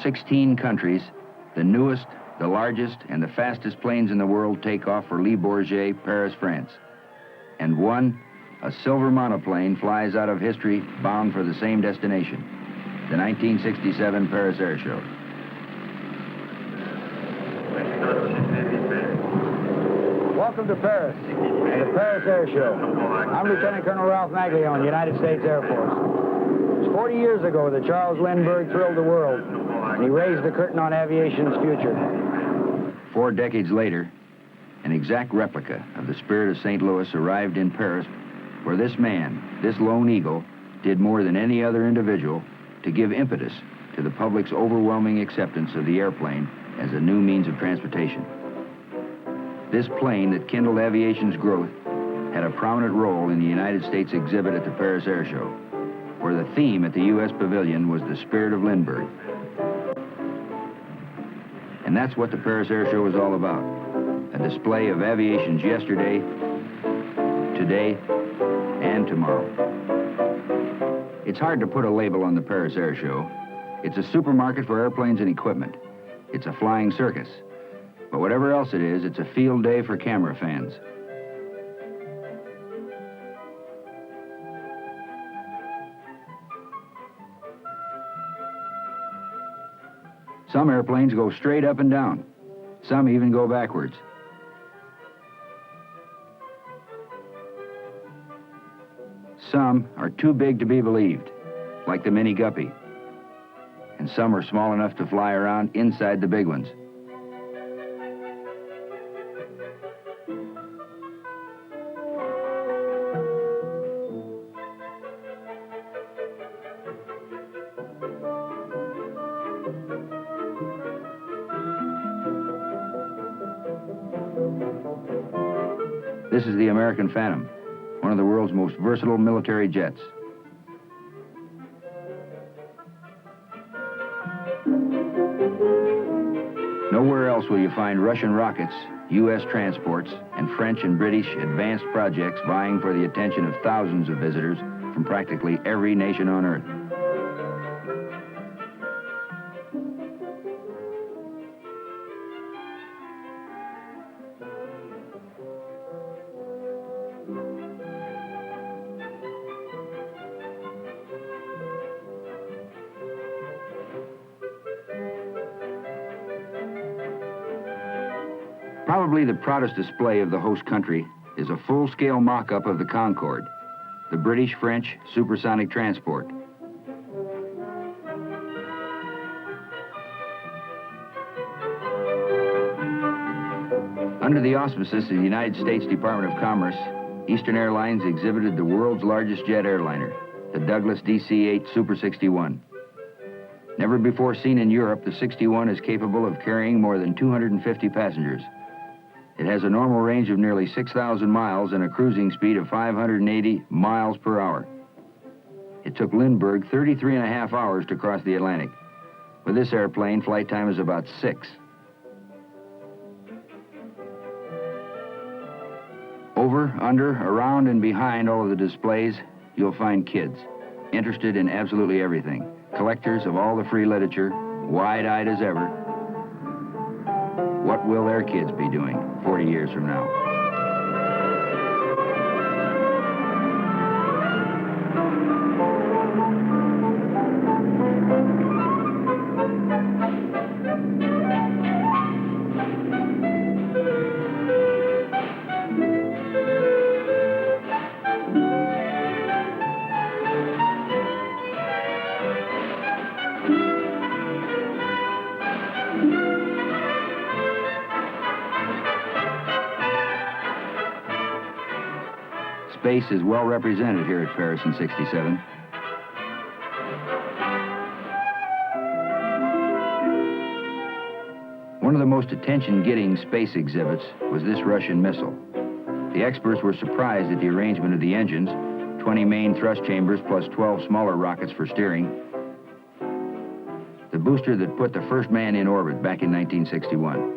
16 countries, the newest, the largest, and the fastest planes in the world take off for Le Bourget, Paris, France. And one, a silver monoplane, flies out of history bound for the same destination, the 1967 Paris Air Show. Welcome to Paris and the Paris Air Show. I'm Lieutenant Colonel Ralph Maglione, United States Air Force. It was 40 years ago that Charles Lindbergh thrilled the world, and he raised the curtain on aviation's future. 4 decades later, an exact replica of the Spirit of St. Louis arrived in Paris, where this man, this lone eagle, did more than any other individual to give impetus to the public's overwhelming acceptance of the airplane as a new means of transportation. This plane that kindled aviation's growth had a prominent role in the United States exhibit at the Paris Air Show, where the theme at the U.S. Pavilion was the Spirit of Lindbergh. And that's what the Paris Air Show is all about, a display of aviation's yesterday, today, and tomorrow. It's hard to put a label on the Paris Air Show. It's a supermarket for airplanes and equipment. It's a flying circus. But whatever else it is, it's a field day for camera fans. Some airplanes go straight up and down. Some even go backwards. Some are too big to be believed, like the Mini Guppy. And some are small enough to fly around inside the big ones. This is the American Phantom, one of the world's most versatile military jets. Nowhere else will you find Russian rockets, U.S. transports, and French and British advanced projects vying for the attention of thousands of visitors from practically every nation on Earth. Probably the proudest display of the host country is a full-scale mock-up of the Concorde, the British-French supersonic transport. Under the auspices of the United States Department of Commerce, Eastern Airlines exhibited the world's largest jet airliner, the Douglas DC-8 Super 61. Never before seen in Europe, the 61 is capable of carrying more than 250 passengers. It has a normal range of nearly 6,000 miles and a cruising speed of 580 miles per hour. It took Lindbergh 33.5 hours to cross the Atlantic. With this airplane, flight time is about 6. Over, under, around, and behind all of the displays, you'll find kids, interested in absolutely everything. Collectors of all the free literature, wide-eyed as ever. What will their kids be doing 40 years from now? Space is well represented here at Paris in '67. One of the most attention-getting space exhibits was this Russian missile. The experts were surprised at the arrangement of the engines, 20 main thrust chambers plus 12 smaller rockets for steering. The booster that put the first man in orbit back in 1961.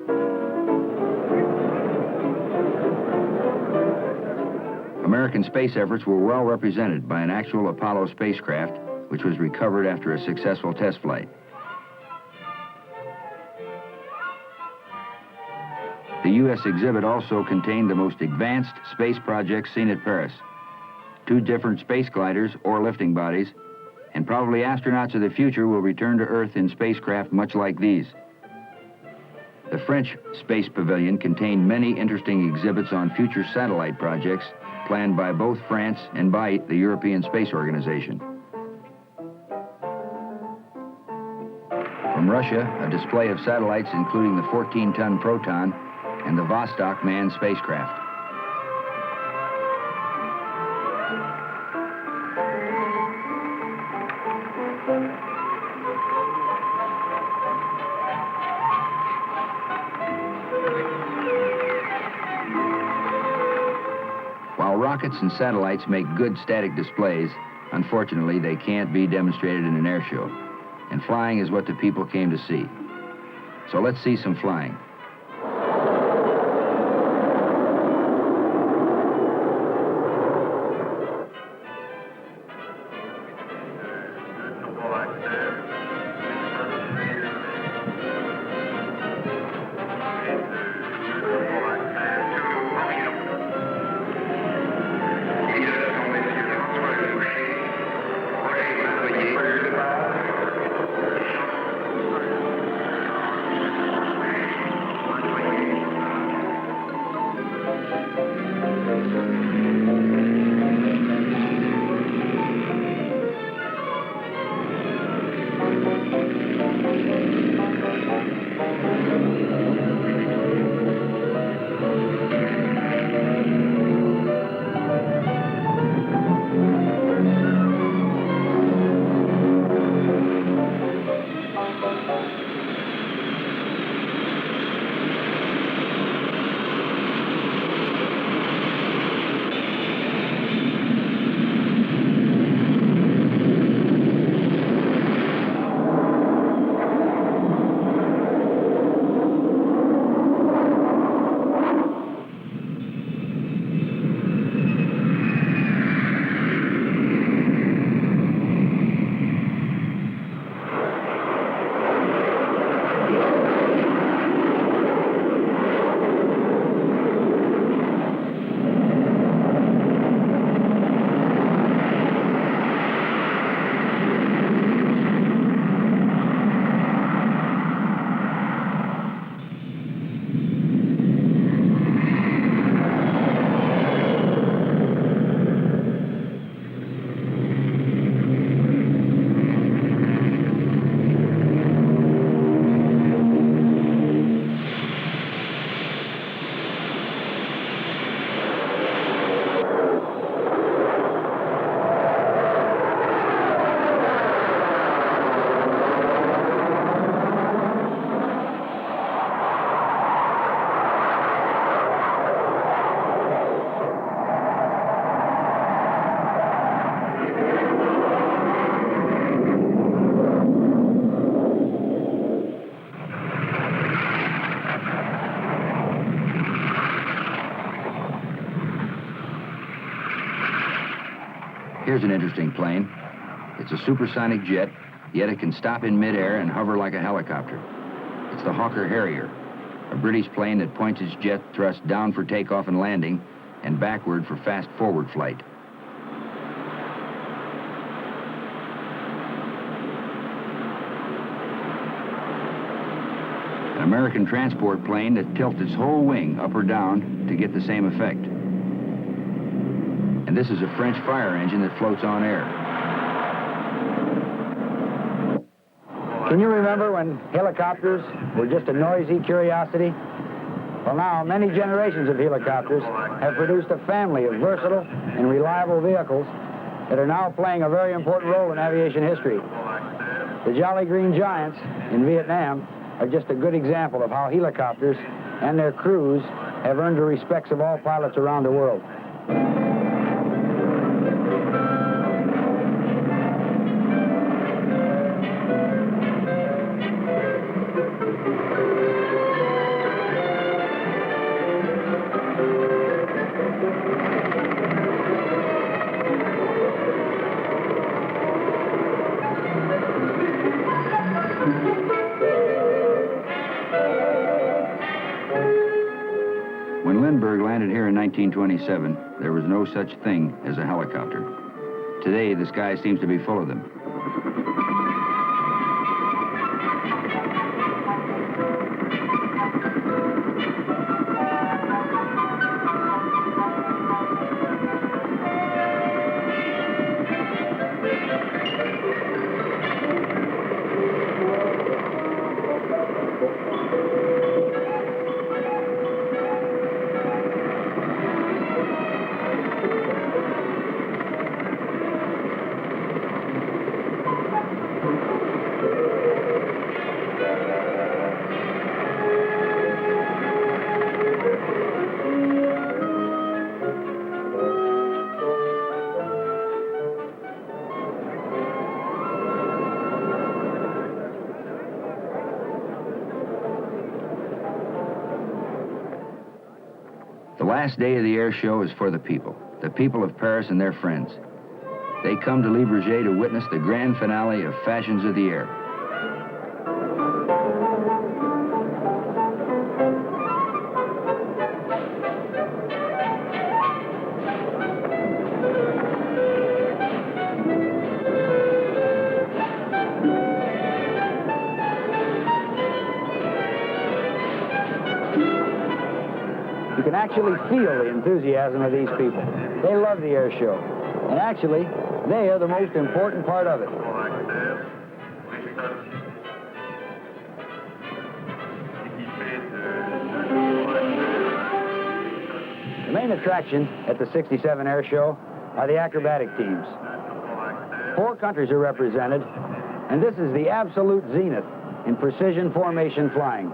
American space efforts were well represented by an actual Apollo spacecraft, which was recovered after a successful test flight. The U.S. exhibit also contained the most advanced space projects seen at Paris. 2 different space gliders or lifting bodies, and probably astronauts of the future will return to Earth in spacecraft much like these. The French Space Pavilion contained many interesting exhibits on future satellite projects planned by both France and by the European Space Organization. From Russia, a display of satellites including the 14-ton Proton and the Vostok manned spacecraft. While rockets and satellites make good static displays, unfortunately, they can't be demonstrated in an air show. And flying is what the people came to see. So let's see some flying. Here's an interesting plane. It's a supersonic jet, yet it can stop in midair and hover like a helicopter. It's the Hawker Harrier, a British plane that points its jet thrust down for takeoff and landing and backward for fast forward flight. An American transport plane that tilts its whole wing up or down to get the same effect. And this is a French fire engine that floats on air. Can you remember when helicopters were just a noisy curiosity? Well, now, many generations of helicopters have produced a family of versatile and reliable vehicles that are now playing a very important role in aviation history. The Jolly Green Giants in Vietnam are just a good example of how helicopters and their crews have earned the respects of all pilots around the world. When Lindbergh landed here in 1927, there was no such thing as a helicopter. Today, the sky seems to be full of them. The last day of the air show is for the people of Paris and their friends. They come to Le Bourget to witness the grand finale of Fashions of the Air. You can actually feel the enthusiasm of these people. They love the air show. And actually, they are the most important part of it. The main attraction at the 67 Air Show are the acrobatic teams. 4 countries are represented, and this is the absolute zenith in precision formation flying.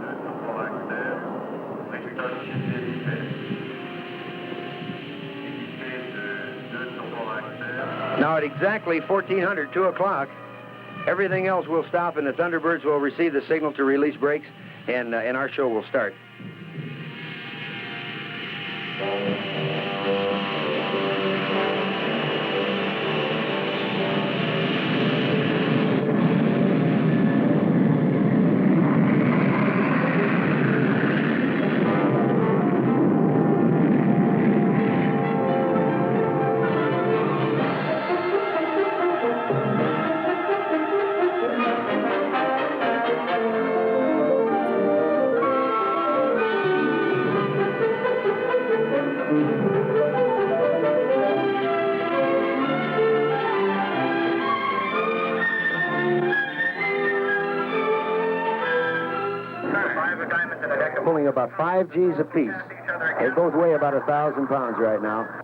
Now at exactly 1400, 2 o'clock, everything else will stop and the Thunderbirds will receive the signal to release brakes, and our show will start. Pulling about 5 Gs apiece. They both weigh about 1,000 pounds right now.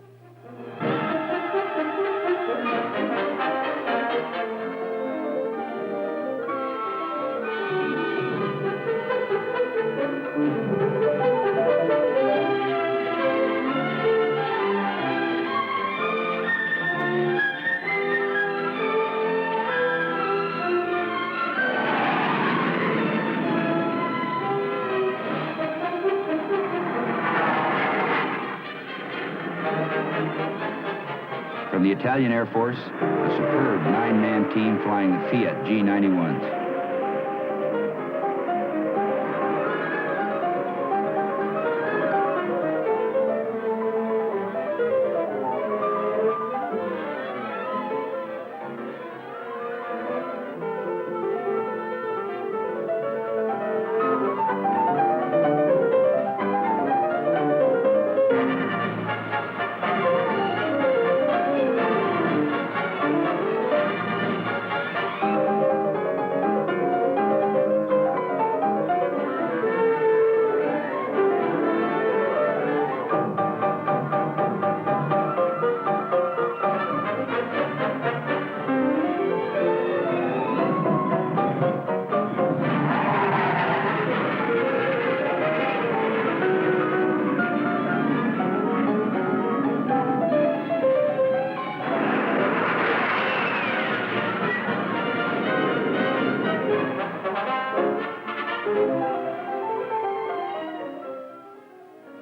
From the Italian Air Force, a superb 9-man team flying the Fiat G91s.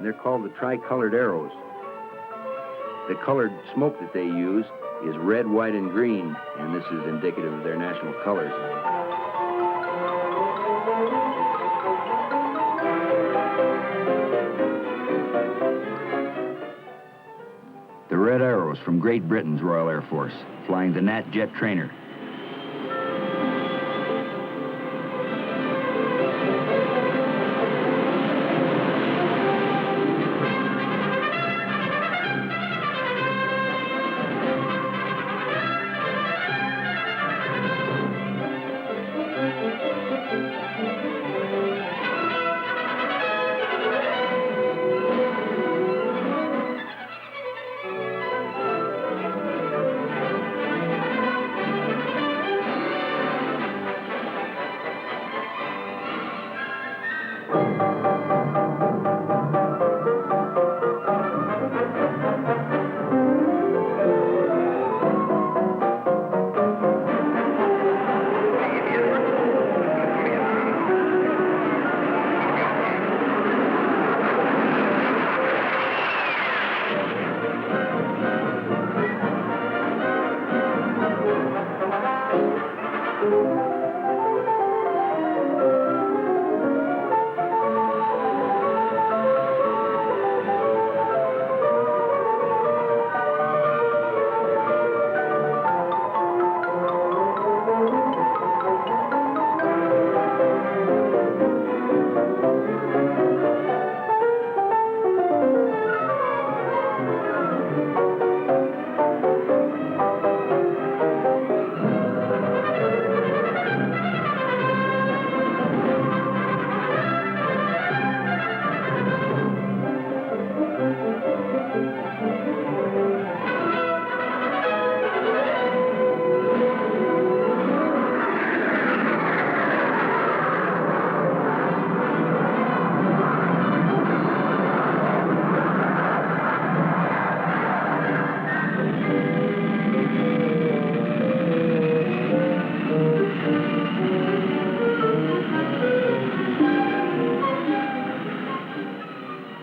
They're called the tricolored arrows. The colored smoke that they use is red, white, and green, and this is indicative of their national colors. from Great Britain's Royal Air Force, flying the Nat jet trainer.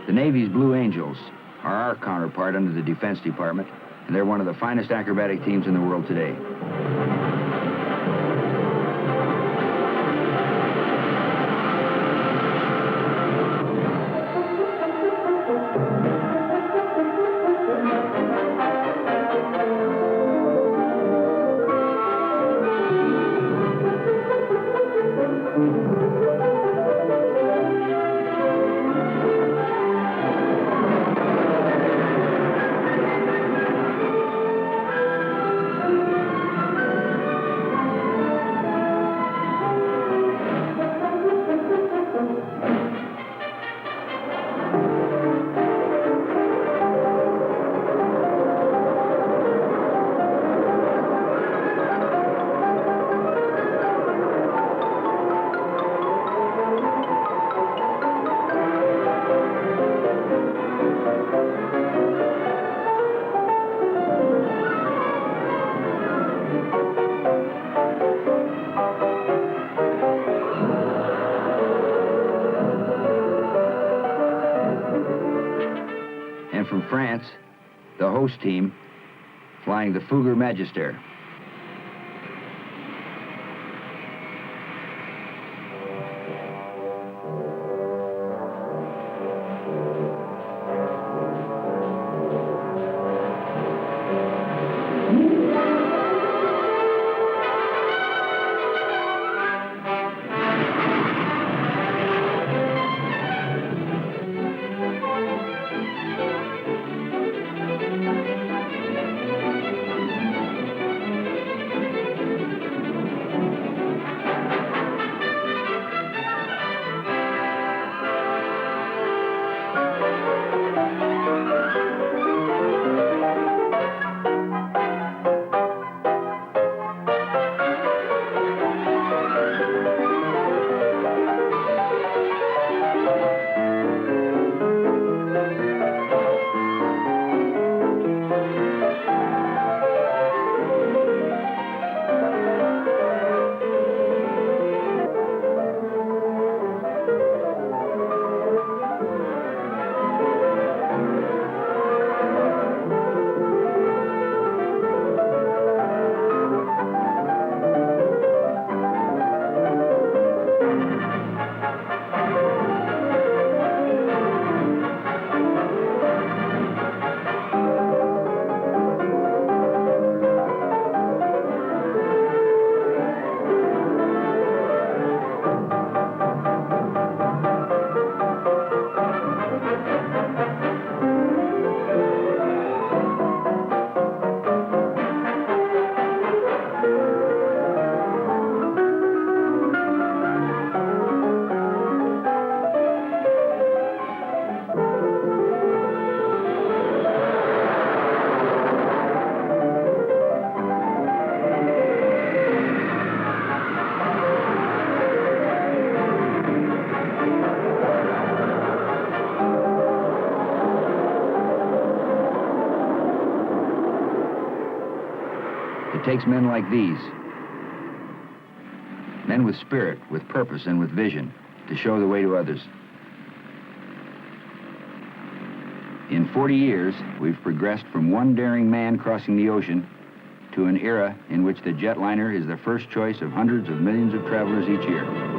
The Navy's Blue Angels are our counterpart under the Defense Department, and they're one of the finest acrobatic teams in the world today. And from France, the host team, flying the Fouguer Magister. It takes men like these, men with spirit, with purpose, and with vision, to show the way to others. In 40 years, we've progressed from one daring man crossing the ocean to an era in which the jetliner is the first choice of hundreds of millions of travelers each year.